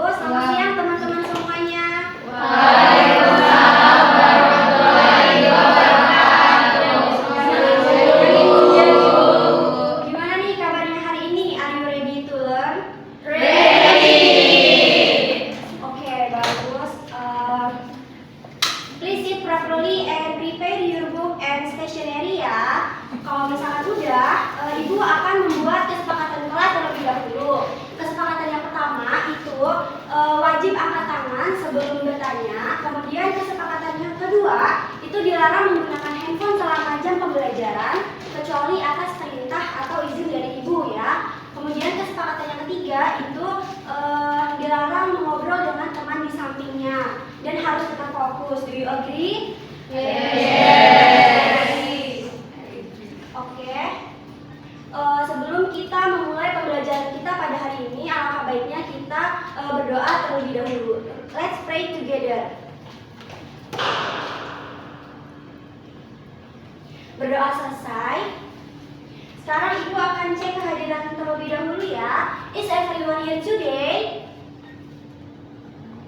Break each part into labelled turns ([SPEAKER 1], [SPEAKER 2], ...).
[SPEAKER 1] bagus. Selamat siang teman-teman semuanya.
[SPEAKER 2] Waalaikumsalam warahmatullahi wabarakatuh.
[SPEAKER 1] Gimana nih kabarnya hari ini? Are you ready to learn?
[SPEAKER 2] Ready.
[SPEAKER 1] Oke, bagus. Please sit properly and prepare your book and stationery ya. Kalau misalkan udah, Ibu akan membuat kesepakatan kelas terlebih dahulu. Kesepakatan yang pertama itu wajib angkat tangan sebelum bertanya. Kemudian kesepakatan yang kedua itu dilarang menggunakan handphone selama jam pembelajaran kecuali atas perintah atau izin dari ibu ya. Kemudian kesepakatan yang ketiga itu dilarang mengobrol dengan teman di sampingnya dan harus tetap fokus. Do you agree?
[SPEAKER 2] Yes.
[SPEAKER 1] Oke. Sebelum kita memulai pembelajaran kita pada hari ini, alangkah baiknya kita berdoa terlebih dahulu. Let's pray together. Berdoa selesai. Sekarang Ibu akan cek kehadiran terlebih dahulu ya. Is everyone here today?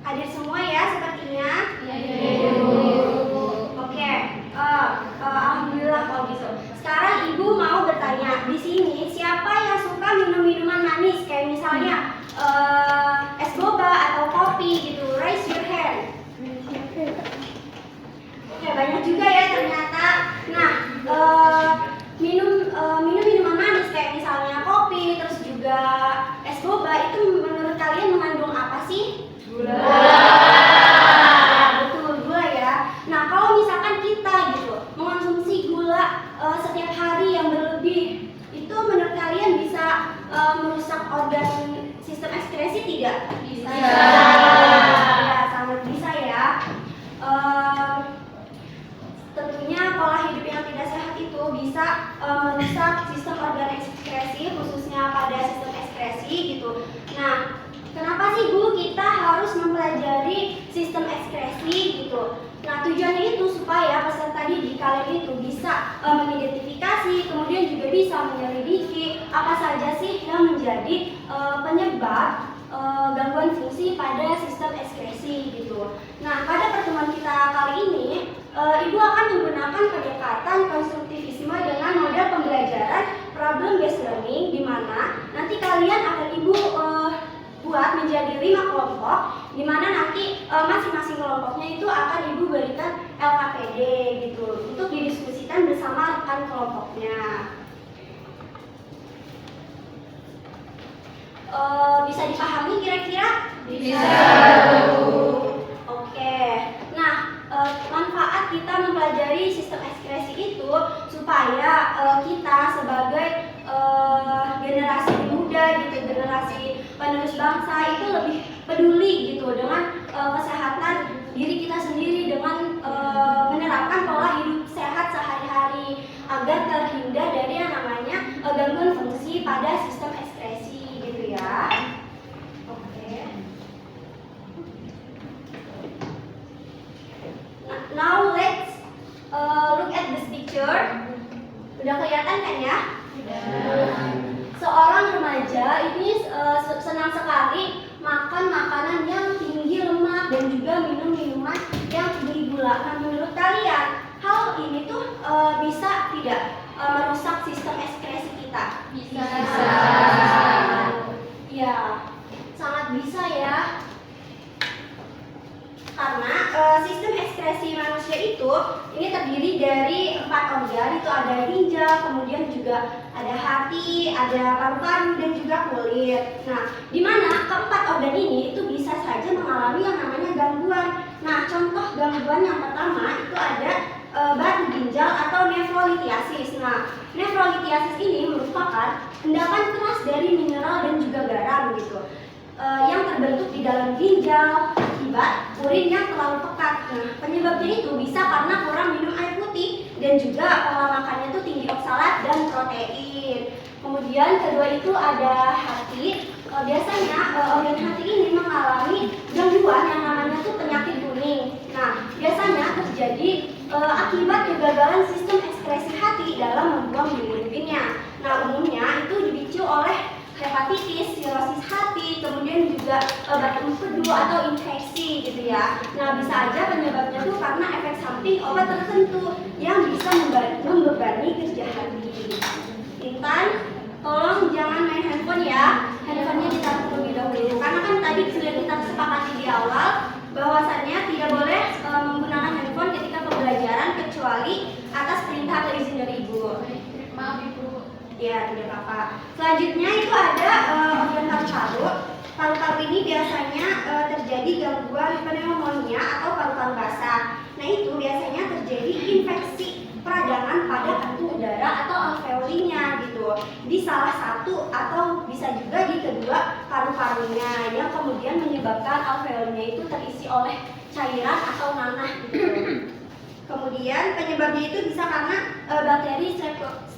[SPEAKER 1] Hadir semua ya sepertinya. Oke. Alhamdulillah kalau gitu. Sekarang Ibu mau bertanya, di sini siapa yang suka minum minuman manis kayak misalnya es boba atau kopi gitu? Raise your hand. Oke, banyak juga ya ternyata. Nah, minum minuman manis kayak misalnya kopi, terus juga es boba itu menurut kalian mengandung apa sih?
[SPEAKER 2] Gula.
[SPEAKER 1] Betul, gula ya. Nah, kalau misalkan kita gitu mengonsumsi gula setiap hari yang berlebih, itu menurut kalian bisa merusak organ sistem ekskresi tidak?
[SPEAKER 2] Bisa.
[SPEAKER 1] Ya, sangat bisa ya. Tentunya pola hidup yang tidak sehat itu bisa merusak sistem organ ekskresi, khususnya pada sistem ekskresi gitu. Nah, kenapa sih Bu kita harus mempelajari sistem ekskresi gitu? Nah, tujuannya itu supaya peserta didik kalian itu bisa mengidentifikasi, kemudian juga bisa menyelidiki apa saja sih yang menjadi penyebab gangguan fungsi pada sistem ekskresi gitu. Nah, pada pertemuan kita kali ini, Ibu akan menggunakan pendekatan konstruktivisme dengan model pembelajaran problem based learning, di mana nanti kalian akan Ibu buat menjadi 5 kelompok, di mana nanti masing-masing kelompoknya itu akan Ibu berikan LKPD gitu untuk didiskusikan bersama rekan kelompoknya. Bisa dipahami kira-kira?
[SPEAKER 2] Bisa.
[SPEAKER 1] Oke. Nah, manfaat kita mempelajari sistem ekskresi itu supaya kita sebagai generasi muda gitu, generasi penerus bangsa itu lebih peduli gitu dengan kesehatan diri kita sendiri dengan menerapkan pola hidup sehat sehari-hari agar terhindar dari yang namanya gangguan fungsi pada sistem ekskresi gitu ya. Oke. Now let's look at this picture. Udah kelihatan kan ya? Seorang remaja ini senang sekali makan makanan yang tinggi lemak dan juga minum minuman yang tinggi gula. Nah, menurut kalian hal ini tuh bisa tidak merusak sistem ekskresi kita?
[SPEAKER 2] Bisa.
[SPEAKER 1] Ya, sangat bisa ya. Karena sistem ekskresi manusia itu ini terdiri dari 4 organ, itu ada ginjal, kemudian juga ada hati, ada paru-paru dan juga kulit. Nah, di mana keempat organ ini itu bisa saja mengalami yang namanya gangguan. Nah, contoh gangguan yang pertama itu ada batu ginjal atau nefrolitiasis. Nah, nefrolitiasis ini merupakan endapan keras dari mineral dan juga garam gitu. Yang terbentuk di dalam ginjal akibat urin yang terlalu pekat. Nah, penyebabnya itu bisa karena kurang minum air putih dan juga pola makannya itu tinggi oksalat dan protein. Kemudian kedua itu ada hati. Biasanya organ hati ini mengalami gangguan yang namanya tuh penyakit kuning. Nah, biasanya terjadi akibat kegagalan sistem ekskresi hati dalam membuang bilirubinnya. Nah, umumnya itu dipicu oleh hepatitis, sirosis hati, kemudian juga obat empedu atau infeksi gitu ya. Nah, bisa aja penyebabnya tuh karena efek samping obat tertentu yang bisa membebani kerja hati. Intan, tolong jangan main handphone ya. Handphonenya ditaruh terlebih dahulu. Karena kan tadi sudah kita sepakati di awal bahwasannya tidak boleh menggunakan handphone ketika pembelajaran kecuali atas perintah atau izin dari ibu.
[SPEAKER 2] Maaf Ibu.
[SPEAKER 1] Ya, tidak apa-apa. Selanjutnya itu ada organ paru-paru. Paru-paru ini biasanya terjadi gangguan pneumonia atau paru-paru basah. Nah, itu biasanya terjadi infeksi peradangan pada kantung udara atau alveolinya gitu. Di salah satu atau bisa juga di kedua paru-parunya yang kemudian menyebabkan alveolinya itu terisi oleh cairan atau nanah gitu. Kemudian penyebabnya itu bisa karena bakteri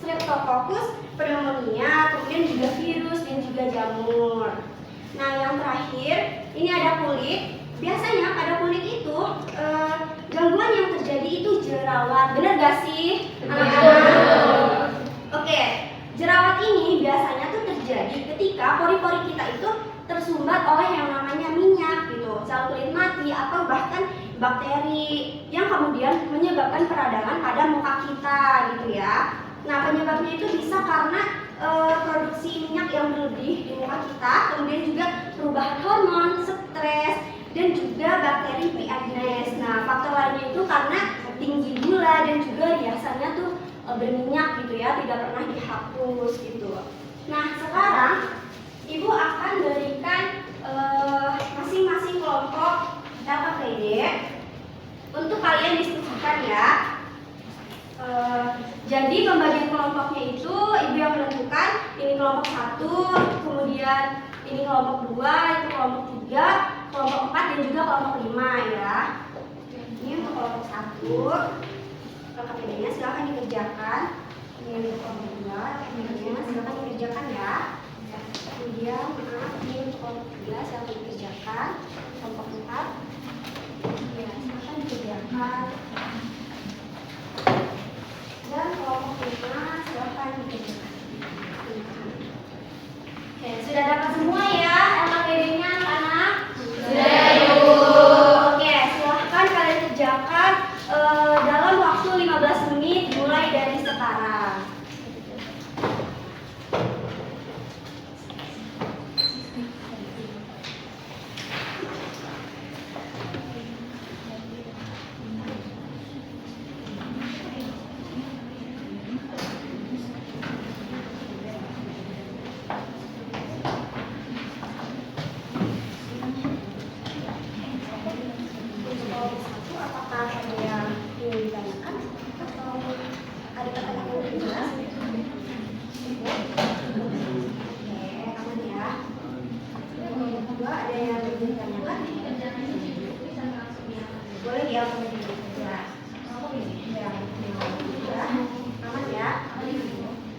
[SPEAKER 1] Streptococcus pneumonia, kemudian juga virus dan juga jamur. Nah, yang terakhir ini ada kulit. Biasanya pada kulit itu gangguan yang terjadi itu jerawat. Benar gak sih anak-anak? Oke, jerawat ini biasanya tuh terjadi ketika pori-pori kita itu tersumbat oleh yang namanya minyak gitu, sel kulit mati atau bahkan bakteri yang kemudian menyebabkan peradangan pada muka kita gitu ya. Nah, penyebabnya itu bisa karena produksi minyak yang berlebih di muka kita, kemudian juga perubahan hormon, stres, dan juga bakteri P. agnes. Nah, faktor lainnya itu karena tinggi gula dan juga riasannya tuh berminyak gitu ya, tidak pernah dihapus gitu. Nah, sekarang Ibu akan berikan masing-masing kelompok LKPD untuk kalian diskusikan ya. Jadi pembagian kelompoknya itu Ibu yang menentukan. Ini kelompok 1, kemudian ini kelompok 2, itu kelompok 3, kelompok 4 dan juga kelompok 5 ya. Ini untuk kelompok 1, LKPD-nya silahkan dikerjakan. Ini untuk kelompok 2, LKPD-nya silahkan dikerjakan ya. Kemudian ini untuk kelompok 3 silahkan dikerjakan. Kelompok 4 ya silahkan dikerjakan. Dan kelompok 5 silahkan dikerjakan. Oke, sudah dapat semua ya LKPD-nya anak-anak?
[SPEAKER 2] Sudah Ibu.
[SPEAKER 1] Oke, silahkan kalian kerjakan dalam waktu 15 menit mulai dari sekarang. Apakah ada yang ingin ditanyakan atau ada pertanyaan yang jelas? Oke, aman ya. Yang kedua, ada yang ingin ditanyakan? Boleh ya, boleh ya. Aman ya.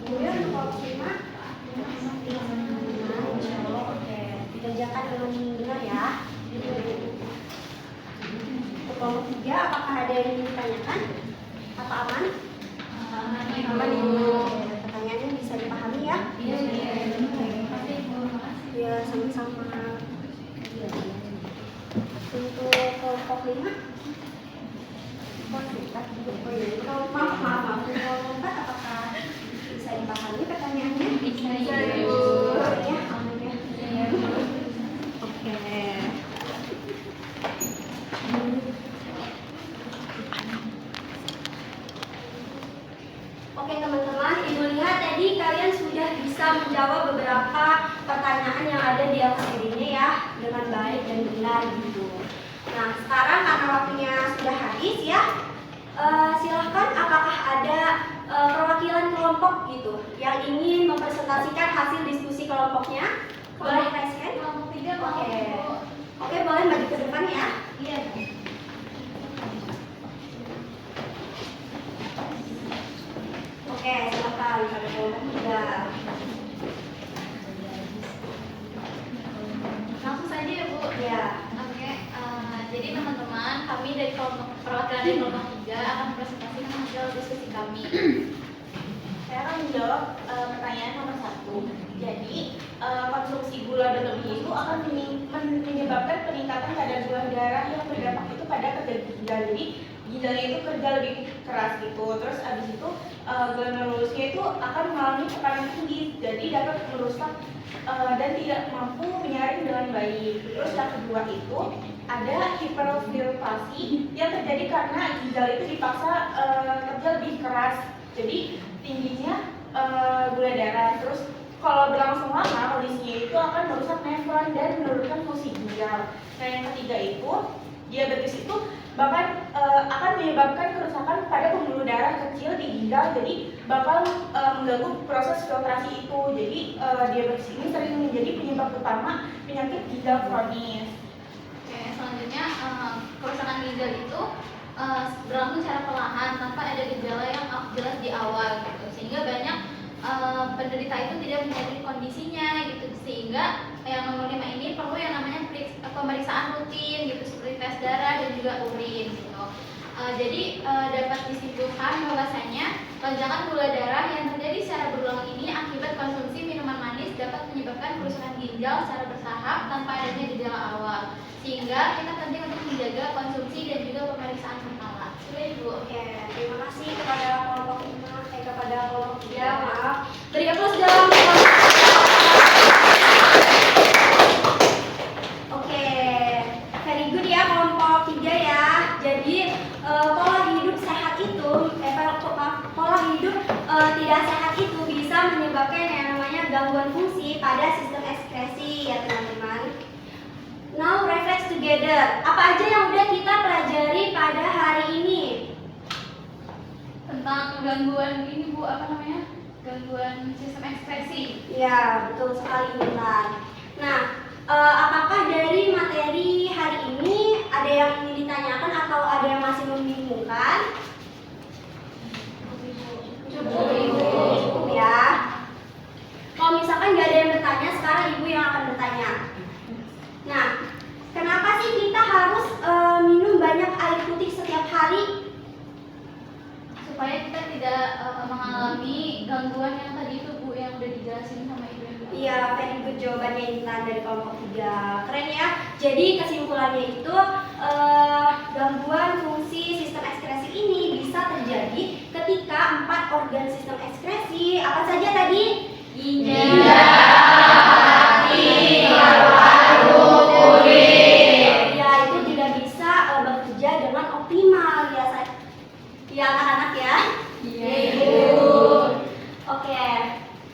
[SPEAKER 1] Kemudian untuk kelompok 5, insya Allah oke. Dikerjakan dengan benar ya. Kelompok 3, apakah ada yang ingin ditanyakan? Apa aman? Aman Ibu. Pertanyaannya bisa dipahami ya?
[SPEAKER 2] Iya.
[SPEAKER 1] Ya, sama-sama. Untuk kelompok 5, maaf. Untuk kelompok 4, apakah bisa dipahami pertanyaannya?
[SPEAKER 2] Bisa,
[SPEAKER 1] Ibu. Ya, aman ya. Oke. Oke teman-teman, Ibu lihat tadi kalian sudah bisa menjawab beberapa pertanyaan yang ada di LKPD-nya ya dengan baik dan benar gitu. Nah, sekarang karena waktunya sudah habis ya, silahkan apakah ada perwakilan kelompok gitu yang ingin mempresentasikan hasil diskusi kelompoknya? Boleh raise hand?
[SPEAKER 2] Kelompok 3 mau
[SPEAKER 1] Oke.
[SPEAKER 2] Ibu.
[SPEAKER 1] Oke, boleh maju ke depan ya.
[SPEAKER 2] Iya.
[SPEAKER 1] Oke, silakan pada kelompok 3.
[SPEAKER 2] Langsung saja ya Bu.
[SPEAKER 1] Ya.
[SPEAKER 2] Oke, jadi teman-teman, kami dari kelompok perwakilan dari kelompok 3 akan mempresentasikan hasil diskusi kami. Saya akan menjawab pertanyaan nomor 1. Jadi,
[SPEAKER 3] konsumsi gula berlebih itu akan menyebabkan peningkatan kadar gula darah yang berdampak itu pada kerja ginjal. Jadi ginjalnya itu kerja lebih keras gitu. Terus abis itu glomerululusnya itu akan mengalami tekanan tinggi, jadi dapat merusak dan tidak mampu menyaring dengan baik. Terus yang kedua itu ada hiperfiltrasi yang terjadi karena ginjal itu dipaksa kerja lebih keras, jadi tingginya gula darah. Terus kalau berlangsung lama kondisinya itu akan merusak nefron dan menurunkan fungsi ginjal. Nah yang ketiga itu diabetes itu bahkan akan menyebabkan kerusakan pada pembuluh darah kecil di ginjal, jadi bakal mengganggu proses filtrasi itu. Jadi diabetes ini sering menjadi penyebab utama penyakit ginjal kronis.
[SPEAKER 2] Oke, selanjutnya kerusakan ginjal itu berlangsung secara perlahan tanpa ada gejala yang jelas di awal gitu, sehingga banyak penderita itu tidak menyadari kondisinya gitu, sehingga yang nomor 5 ini perlu yang namanya pemeriksaan rutin gitu, seperti tes darah dan juga urin gitu. Jadi dapat disimpulkan bahwasanya lonjakan gula darah yang terjadi secara berulang ini akibat konsumsi minuman manis dapat menyebabkan kerusakan ginjal secara bertahap tanpa adanya gejala awal, sehingga kita penting untuk menjaga konsumsi dan juga pemeriksaan berkala. Sudah Ibu.
[SPEAKER 1] Oke, terima kasih kepada kelompok 3, maaf. Beri aplaus dong. Oke, very good ya kelompok 3 ya. Jadi pola hidup sehat itu, pola hidup tidak sehat itu bisa menyebabkan yang namanya gangguan fungsi pada sistem ekskresi ya teman-teman. Now reflect together. Apa aja yang udah kita pelajari pada hari ini?
[SPEAKER 2] Tentang gangguan ini Bu, apa namanya? Gangguan sistem ekspresi.
[SPEAKER 1] Ya, betul sekali Intan. Nah, apakah dari materi hari ini ada yang ingin ditanyakan atau ada yang masih membingungkan? Cukup ya. Kalau misalkan nggak ada yang bertanya, sekarang Ibu yang akan bertanya. Nah, kenapa sih kita harus minum banyak air putih setiap hari?
[SPEAKER 2] Supaya kita tidak mengalami gangguan yang tadi itu Bu, yang udah dijelasin sama Ibu yang tadi.
[SPEAKER 1] Iya, very good jawabannya Intan dari kelompok 3. Keren ya. Jadi kesimpulannya itu gangguan fungsi sistem ekskresi ini bisa terjadi ketika 4 organ sistem ekskresi apa saja tadi? Ginjal, hati, paru-paru, urin. Ya, itu tidak bisa bekerja dengan optimal ya, ya anak-anak ya. Iya. Oke.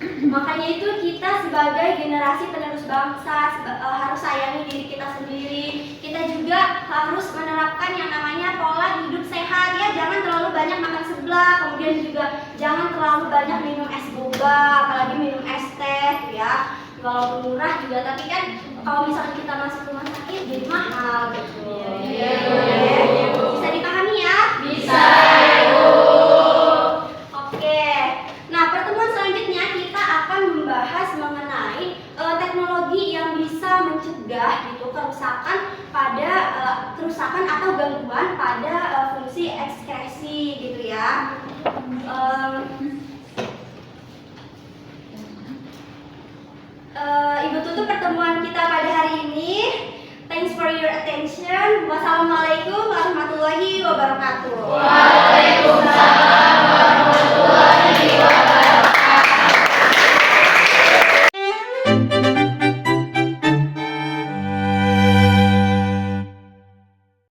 [SPEAKER 1] Makanya itu kita sebagai generasi penerus bangsa harus sayangi diri kita sendiri. Kita juga harus menerapkan yang namanya pola hidup sehat ya. Jangan terlalu banyak makan seblak, kemudian juga jangan terlalu banyak minum es boba, apalagi minum es teh ya. Walaupun murah juga, tapi kan kalau misalnya kita masuk rumah sakit jadi mahal gitu.
[SPEAKER 2] Iya.
[SPEAKER 1] Bisa dipahami ya?
[SPEAKER 2] Bisa.
[SPEAKER 1] Oke. Nah, pertemuan selanjutnya kita akan membahas mengenai teknologi yang bisa mencegah gitu kerusakan pada kerusakan atau gangguan pada fungsi ekskresi gitu ya. Ibu tutup pertemuan kita pada hari ini. Thanks for your attention. Wassalamualaikum warahmatullahi wabarakatuh.